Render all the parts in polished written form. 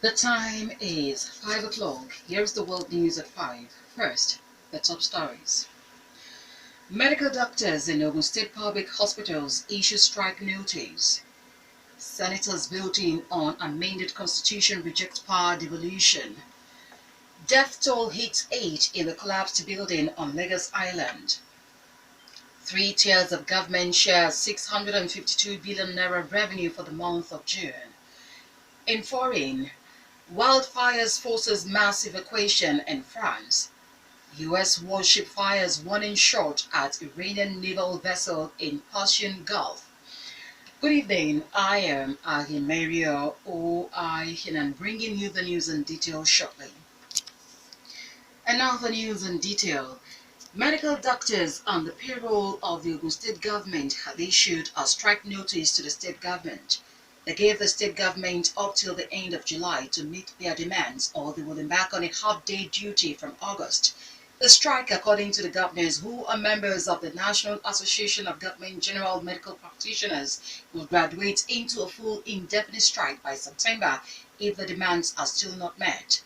The time is 5 o'clock. Here's the world news at 5. First, the top stories. Medical doctors in Ogun State public hospitals issue strike notice. Senators voting on amended constitution reject power devolution. Death toll hits 8 in the collapsed building on Lagos Island. 3 tiers of government share 652 billion naira revenue for the month of June. In foreign, wildfires forces mass evacuation in France. U.S. warship fires warning shot at Iranian naval vessel in Persian Gulf. Good evening, I am Aghemerio Oaikhenan, bringing you the news in detail shortly. And now the news in detail. Medical doctors on the payroll of the Ogun State government have issued a strike notice to the state government. They gave the state government up till the end of July to meet their demands, or they will embark on a half-day duty from August. The strike, according to the governors, who are members of the National Association of Government General Medical Practitioners, will graduate into a full indefinite strike by September if the demands are still not met.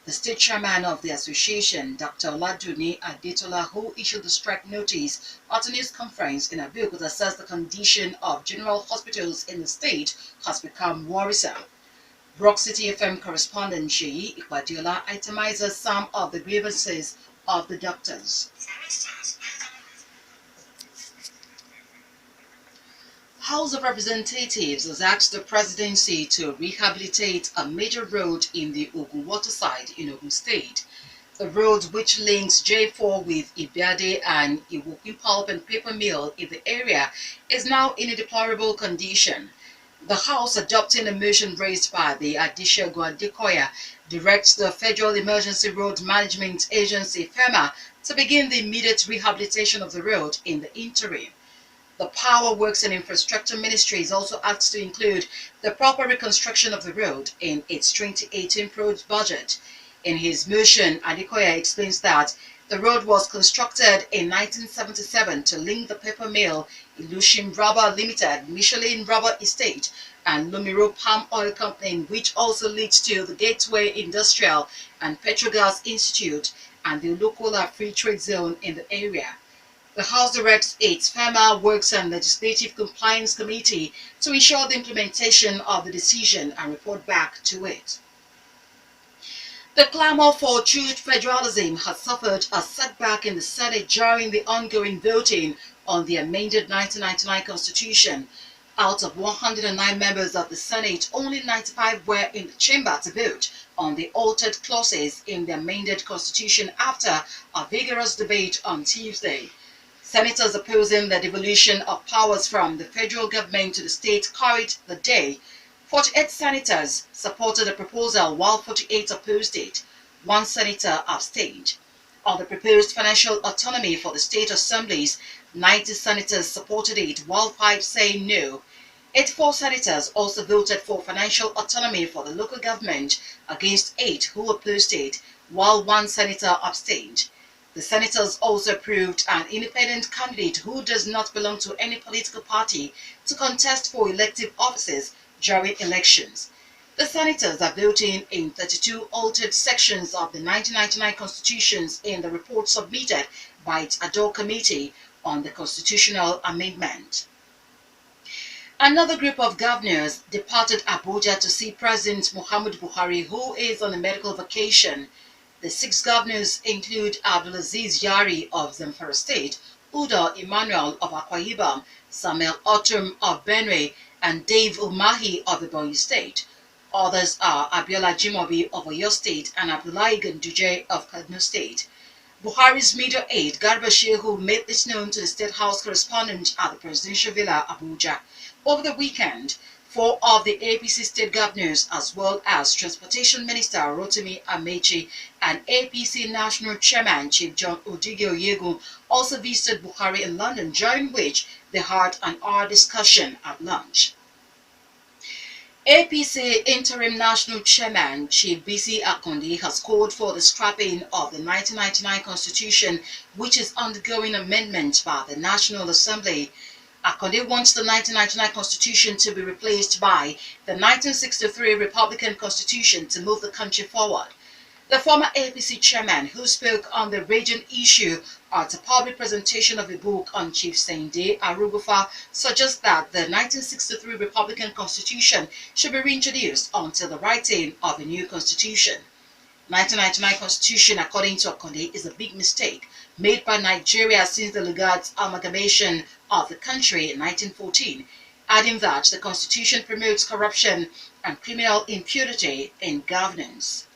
The state chairman of the association, Dr. Oladuni Adetola, who issued the strike notice at a news conference in Abeokuta, says the condition of general hospitals in the state has become worrisome. Rock City FM correspondent Sheyi Ikwadiola itemizes some of the grievances of the doctors. House of Representatives has asked the presidency to rehabilitate a major road in the Ogun waterside in Ogun State. The road, which links J4 with Ibiade and Iwoki Pulp and Paper Mill in the area, is now in a deplorable condition. The House, adopting a motion raised by the Adisha Gwadekoya, directs the Federal Emergency Road Management Agency, FEMA, to begin the immediate rehabilitation of the road in the interim. The Power Works and Infrastructure Ministry is also asked to include the proper reconstruction of the road in its 2018 road budget. In his motion, Adekoya explains that the road was constructed in 1977 to link the paper mill, Ilushim Rubber Limited, Michelin Rubber Estate, and Lumiro Palm Oil Company, which also leads to the Gateway Industrial and Petrogas Institute and the Ulukola Free Trade Zone in the area. The House directs its FEMA Works and Legislative Compliance Committee to ensure the implementation of the decision and report back to it. The clamor for true federalism has suffered a setback in the Senate during the ongoing voting on the amended 1999 Constitution. Out of 109 members of the Senate, only 95 were in the chamber to vote on the altered clauses in the amended Constitution after a vigorous debate on Tuesday. Senators opposing the devolution of powers from the federal government to the state carried the day. 48 senators supported the proposal while 48 opposed it. One senator abstained. On the proposed financial autonomy for the state assemblies, 90 senators supported it while 5 saying no. 84 senators also voted for financial autonomy for the local government against 8 who opposed it, while 1 senator abstained. The senators also approved an independent candidate who does not belong to any political party to contest for elective offices during elections. The senators are voting in 32 altered sections of the 1999 constitutions in the report submitted by its ad hoc committee on the constitutional amendment. Another group of governors departed Abuja to see President Muhammadu Buhari, who is on a medical vacation. The 6 governors include Abdulaziz Yari of Zamfara State, Udo Emmanuel of Akwa Ibom, Samuel Otum of Benue, and Dave Umahi of Ebonyi State. Others are Abiola Jimobi of Oyo State and Abdullahi Ganduje of Kaduna State. Buhari's media aide, Garba Shehu, made this known to the State House correspondent at the Presidential Villa, Abuja. Over the weekend, 4 of the APC state governors, as well as Transportation Minister Rotimi Amechi and APC National Chairman Chief John Odige Oyegu, also visited Buhari in London, during which they had an hour discussion at lunch. APC Interim National Chairman Chief Bisi Akondi has called for the scrapping of the 1999 Constitution, which is undergoing amendment by the National Assembly. Akonde wants the 1999 Constitution to be replaced by the 1963 Republican Constitution to move the country forward. The former APC chairman, who spoke on the region issue at a public presentation of a book on Chief Sende Arugufa, suggests that the 1963 Republican Constitution should be reintroduced until the writing of a new constitution. 1999 Constitution, according to Akonde, is a big mistake made by Nigeria since the Lagos amalgamation of the country in 1914, adding that the Constitution promotes corruption and criminal impunity in governance.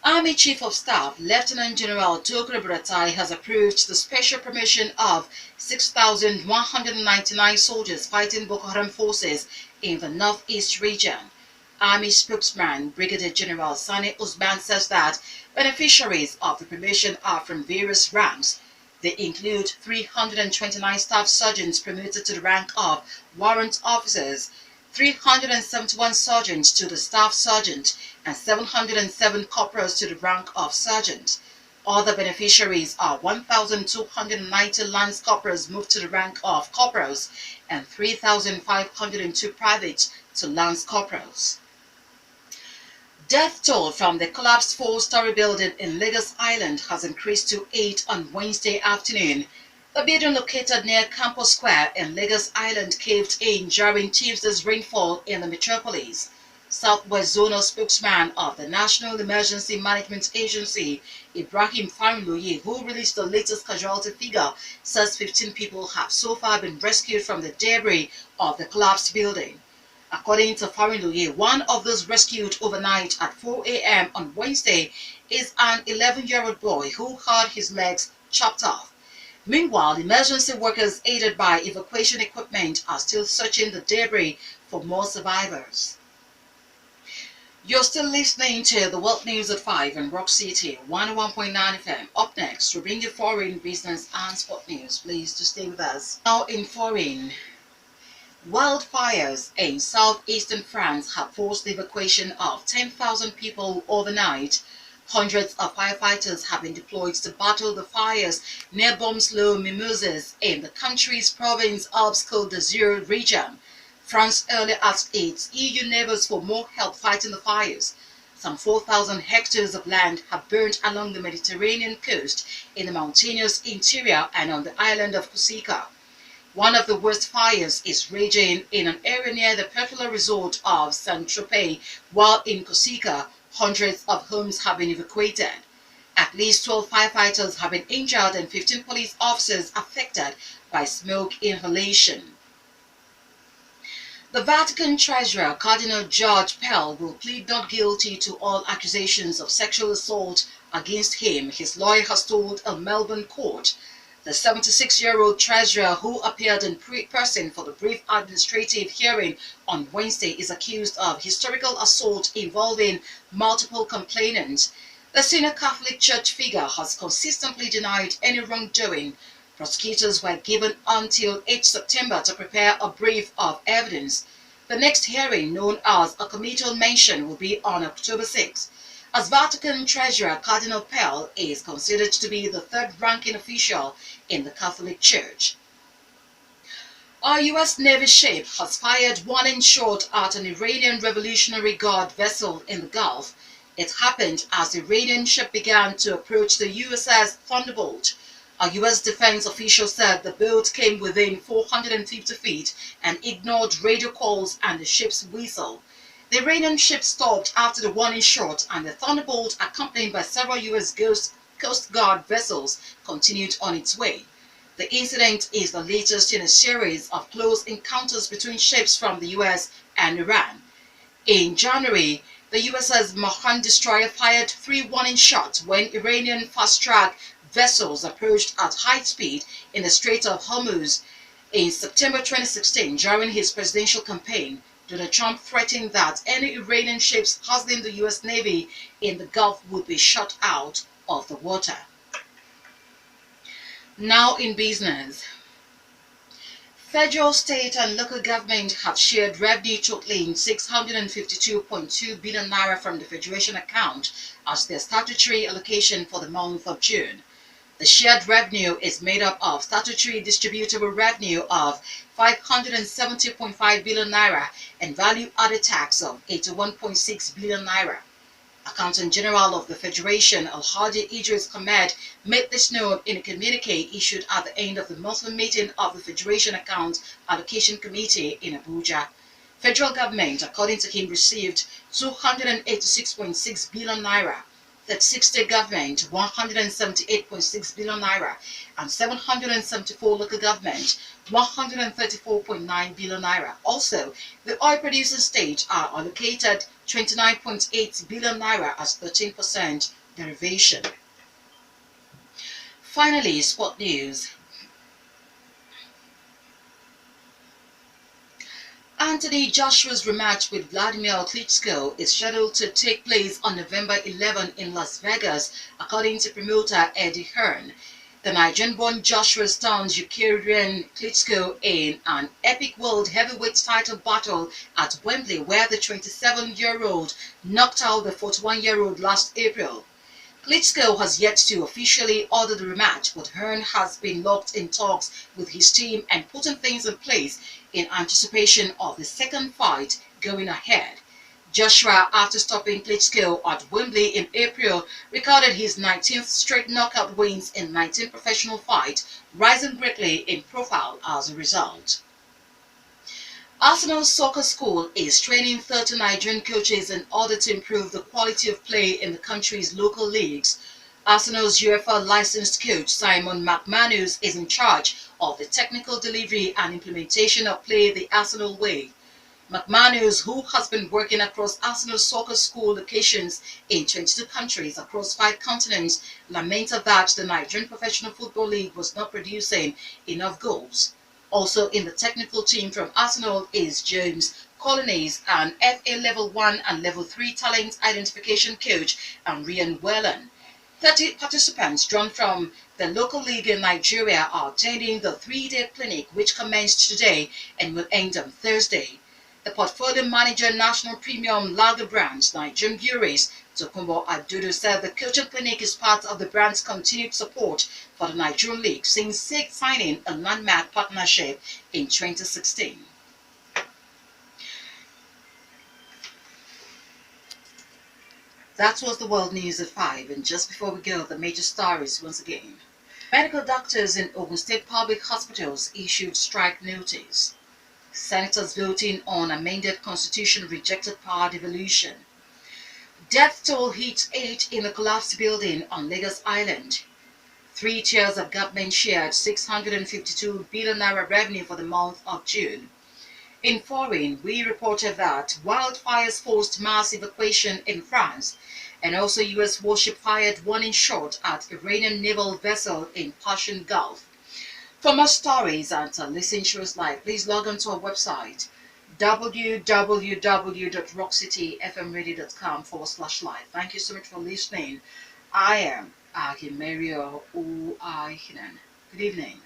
Army Chief of Staff Lieutenant General Tokro Buratai has approved the special promotion of 6,199 soldiers fighting Boko Haram forces in the Northeast region. Army spokesman Brigadier General Sani Usman says that beneficiaries of the promotion are from various ranks. They include 329 staff sergeants promoted to the rank of warrant officers, 371 sergeants to the staff sergeant, and 707 corporals to the rank of sergeant. Other beneficiaries are 1,290 lance corporals moved to the rank of corporals and 3,502 privates to lance corporals. Death toll from the collapsed four-story building in Lagos Island has increased to 8 on Wednesday afternoon. The building located near Campus Square in Lagos Island caved in during Tuesday's rainfall in the metropolis. Southwest Zonal spokesman of the National Emergency Management Agency, Ibrahim Farinloye, who released the latest casualty figure, says 15 people have so far been rescued from the debris of the collapsed building. According to Farinloye, one of those rescued overnight at 4 a.m. on Wednesday is an 11-year-old boy who had his legs chopped off. Meanwhile, emergency workers aided by evacuation equipment are still searching the debris for more survivors. You're still listening to the World News at 5 in Rock City, 101.9 FM. Up next, we bring you foreign business and sport news. Please to stay with us. Now in foreign. Wildfires in southeastern France have forced the evacuation of 10,000 people overnight. Hundreds of firefighters have been deployed to battle the fires near Bombs-le-Mimosas in the country's province of Côte d'Azur region. France earlier asked its EU neighbors for more help fighting the fires. Some 4,000 hectares of land have burned along the Mediterranean coast in the mountainous interior and on the island of Corsica. One of the worst fires is raging in an area near the popular resort of Saint-Tropez, while in Corsica, hundreds of homes have been evacuated. At least 12 firefighters have been injured and 15 police officers affected by smoke inhalation. The Vatican Treasurer, Cardinal George Pell, will plead not guilty to all accusations of sexual assault against him, his lawyer has told a Melbourne court. The 76-year-old treasurer, who appeared in person for the brief administrative hearing on Wednesday, is accused of historical assault involving multiple complainants. The senior Catholic Church figure has consistently denied any wrongdoing. Prosecutors were given until 8 September to prepare a brief of evidence. The next hearing, known as a committal mention, will be on October 6. As Vatican Treasurer, Cardinal Pell is considered to be the third-ranking official in the Catholic Church. A U.S. Navy ship has fired warning shot at an Iranian Revolutionary Guard vessel in the Gulf. It happened as the Iranian ship began to approach the USS Thunderbolt. A U.S. defense official said the boat came within 450 feet and ignored radio calls and the ship's whistle. The Iranian ship stopped after the warning shot, and the Thunderbolt, accompanied by several U.S. Coast Guard vessels, continued on its way. The incident is the latest in a series of close encounters between ships from the U.S. and Iran. In January, the USS Mahan destroyer fired 3 warning shots when Iranian fast-track vessels approached at high speed in the Strait of Hormuz. In September 2016, during his presidential campaign, Donald Trump threatened that any Iranian ships hustling the U.S. Navy in the Gulf would be shut out of the water. Now in business. Federal, state and local government have shared revenue totaling 652.2 billion naira from the Federation account as their statutory allocation for the month of June. The shared revenue is made up of statutory distributable revenue of 570.5 billion naira and value added tax of 81.6 billion naira. Accountant General of the Federation, Alhaji Idris Ahmed, made this known in a communique issued at the end of the monthly meeting of the Federation Account Allocation Committee in Abuja. Federal government, according to him, received 286.6 billion naira. That state government 178.6 billion naira and 774 local government 134.9 billion naira. Also, the oil producing states are allocated 29.8 billion naira as 13% derivation. Finally, sport news. Anthony Joshua's rematch with Vladimir Klitschko is scheduled to take place on November 11 in Las Vegas, according to promoter Eddie Hearn. The Nigerian-born Joshua stuns Ukrainian Klitschko in an epic world heavyweight title battle at Wembley, where the 27-year-old knocked out the 41-year-old last April. Klitschko has yet to officially order the rematch, but Hearn has been locked in talks with his team and putting things in place in anticipation of the second fight going ahead. Joshua, after stopping Klitschko at Wembley in April, recorded his 19th straight knockout wins in 19 professional fights, rising greatly in profile as a result. Arsenal Soccer School is training 30 Nigerian coaches in order to improve the quality of play in the country's local leagues. Arsenal's UEFA licensed coach Simon McManus is in charge of the technical delivery and implementation of Play the Arsenal Way. McManus, who has been working across Arsenal Soccer School locations in 22 countries across 5 continents, lamented that the Nigerian Professional Football League was not producing enough goals. Also in the technical team from Arsenal is James Collins, an FA Level 1 and Level 3 talent identification coach, and Ryan Whelan. 30 participants drawn from the local league in Nigeria are attending the 3-day clinic, which commenced today and will end on Thursday. The portfolio manager, National Premium Lager Brands, Nigerian Breweries, Tokumbo Adudu, said the coaching clinic is part of the brand's continued support for the Nigerian League since signing a landmark partnership in 2016. That was the world news at 5, and just before we go, the major stories once again. Medical doctors in Ogun State public hospitals issued strike notice. Senators voting on amended constitution rejected power devolution. Death toll hits 8 in the collapsed building on Lagos Island. 3 tiers of government shared 652 billion naira revenue for the month of June. In foreign, we reported that wildfires forced mass evacuation in France, and also U.S. warship fired warning shot at Iranian naval vessel in Persian Gulf. For more stories and to listen to us live, please log on to our website www.rockcityfmradio.com/live. Thank you so much for listening. I am Aghemerio Oaikhenan. Good evening.